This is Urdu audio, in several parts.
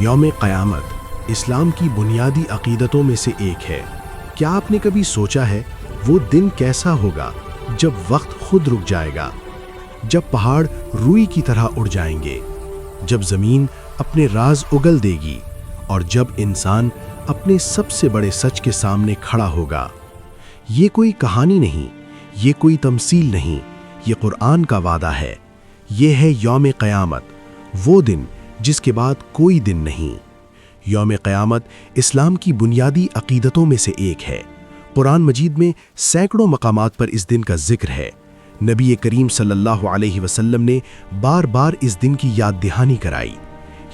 یوم قیامت اسلام کی بنیادی عقیدتوں میں سے ایک ہے۔ کیا آپ نے کبھی سوچا ہے وہ دن کیسا ہوگا جب وقت خود رک جائے گا، جب پہاڑ روئی کی طرح اڑ جائیں گے، جب زمین اپنے راز اگل دے گی اور جب انسان اپنے سب سے بڑے سچ کے سامنے کھڑا ہوگا؟ یہ کوئی کہانی نہیں، یہ کوئی تمثیل نہیں، یہ قرآن کا وعدہ ہے۔ یہ ہے یوم قیامت، وہ دن جس کے بعد کوئی دن نہیں۔ یوم قیامت اسلام کی بنیادی عقیدتوں میں سے ایک ہے۔ قرآن مجید میں سینکڑوں مقامات پر اس دن کا ذکر ہے۔ نبی کریم صلی اللہ علیہ وسلم نے بار بار اس دن کی یاد دہانی کرائی۔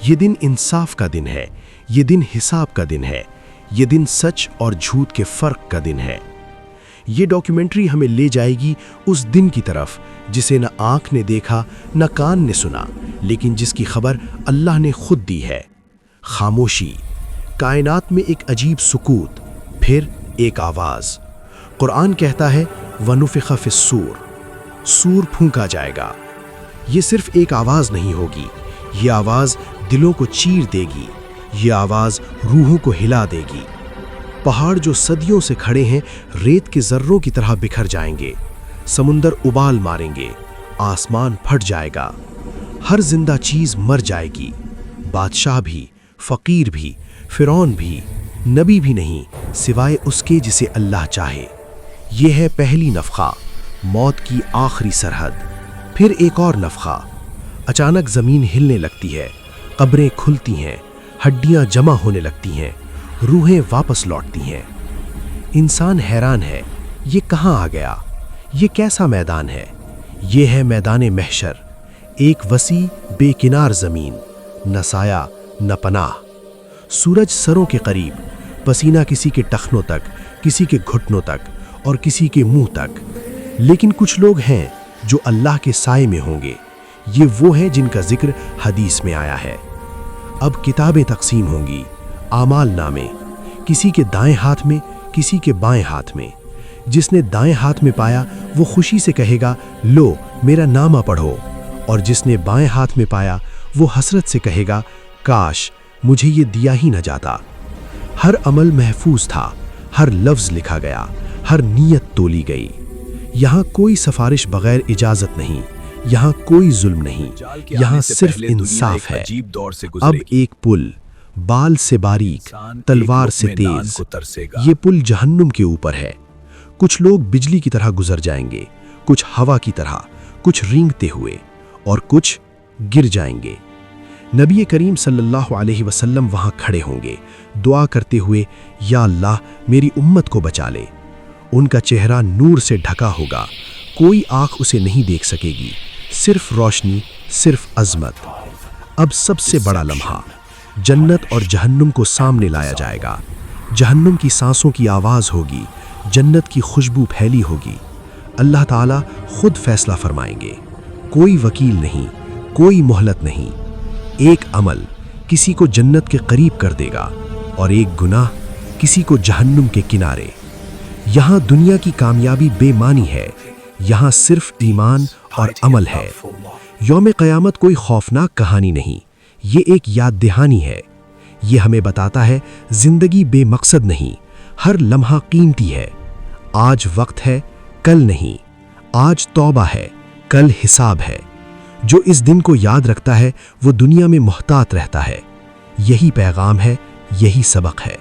یہ دن انصاف کا دن ہے، یہ دن حساب کا دن ہے، یہ دن سچ اور جھوٹ کے فرق کا دن ہے۔ یہ ڈاکیومنٹری ہمیں لے جائے گی اس دن کی طرف جسے نہ آنکھ نے دیکھا نہ کان نے سنا، لیکن جس کی خبر اللہ نے خود دی ہے۔ خاموشی، کائنات میں ایک عجیب سکوت، پھر ایک آواز۔ قرآن کہتا ہے وَنُفِخَ فِی الصُّورِ، سور پھونکا جائے گا۔ یہ صرف ایک آواز نہیں ہوگی، یہ آواز دلوں کو چیر دے گی، یہ آواز روحوں کو ہلا دے گی۔ پہاڑ جو صدیوں سے کھڑے ہیں ریت کے ذروں کی طرح بکھر جائیں گے، سمندر ابال ماریں گے، آسمان پھٹ جائے گا، ہر زندہ چیز مر جائے گی، بادشاہ بھی، فقیر بھی، فرعون بھی، نبی بھی نہیں سوائے اس کے جسے اللہ چاہے۔ یہ ہے پہلی نفخہ، موت کی آخری سرحد۔ پھر ایک اور نفخہ، اچانک زمین ہلنے لگتی ہے، قبریں کھلتی ہیں، ہڈیاں جمع ہونے لگتی ہیں، روحیں واپس لوٹتی ہیں۔ انسان حیران ہے، یہ کہاں آ گیا؟ یہ کیسا میدان ہے؟ یہ ہے میدان محشر، ایک وسیع بے کنار زمین، نہ سایہ نہ پناہ۔ سورج سروں کے قریب، پسینہ کسی کے ٹخنوں تک، کسی کے گھٹنوں تک اور کسی کے منہ تک۔ لیکن کچھ لوگ ہیں جو اللہ کے سائے میں ہوں گے۔ یہ وہ ہیں جن کا ذکر حدیث میں آیا ہے۔ اب کتابیں تقسیم ہوں گی، اعمال نامے، کسی کے دائیں ہاتھ میں، کسی کے بائیں ہاتھ میں۔ جس نے دائیں ہاتھ میں پایا وہ خوشی سے کہے گا لو میرا نامہ پڑھو، اور جس نے بائیں ہاتھ میں پایا وہ حسرت سے کہے گا کاش مجھے یہ دیا ہی نہ جاتا۔ ہر عمل محفوظ تھا، ہر لفظ لکھا گیا، ہر نیت تولی گئی۔ یہاں کوئی سفارش بغیر اجازت نہیں، یہاں کوئی ظلم نہیں، یہاں صرف انصاف ہے۔ اب ایک پل، بال سے باریک، تلوار سے تیز، یہ پل جہنم کے اوپر ہے۔ کچھ لوگ بجلی کی طرح گزر جائیں گے، کچھ ہوا کی طرح، کچھ رینگتے ہوئے اور کچھ گر جائیں گے۔ نبی کریم صلی اللہ علیہ وسلم وہاں کھڑے ہوں گے، دعا کرتے ہوئے یا اللہ میری امت کو بچا لے۔ ان کا چہرہ نور سے ڈھکا ہوگا، کوئی آنکھ اسے نہیں دیکھ سکے گی، صرف روشنی، صرف عظمت۔ اب سب سے بڑا لمحہ، جنت اور جہنم کو سامنے لایا جائے گا۔ جہنم کی سانسوں کی آواز ہوگی، جنت کی خوشبو پھیلی ہوگی۔ اللہ تعالیٰ خود فیصلہ فرمائیں گے، کوئی وکیل نہیں، کوئی مہلت نہیں۔ ایک عمل کسی کو جنت کے قریب کر دے گا اور ایک گناہ کسی کو جہنم کے کنارے۔ یہاں دنیا کی کامیابی بے معنی ہے، یہاں صرف ایمان اور عمل ہے۔ یوم قیامت کوئی خوفناک کہانی نہیں، یہ ایک یاد دہانی ہے۔ یہ ہمیں بتاتا ہے زندگی بے مقصد نہیں، ہر لمحہ قیمتی ہے۔ آج وقت ہے، کل نہیں۔ آج توبہ ہے، کل حساب ہے۔ جو اس دن کو یاد رکھتا ہے وہ دنیا میں محتاط رہتا ہے۔ یہی پیغام ہے، یہی سبق ہے۔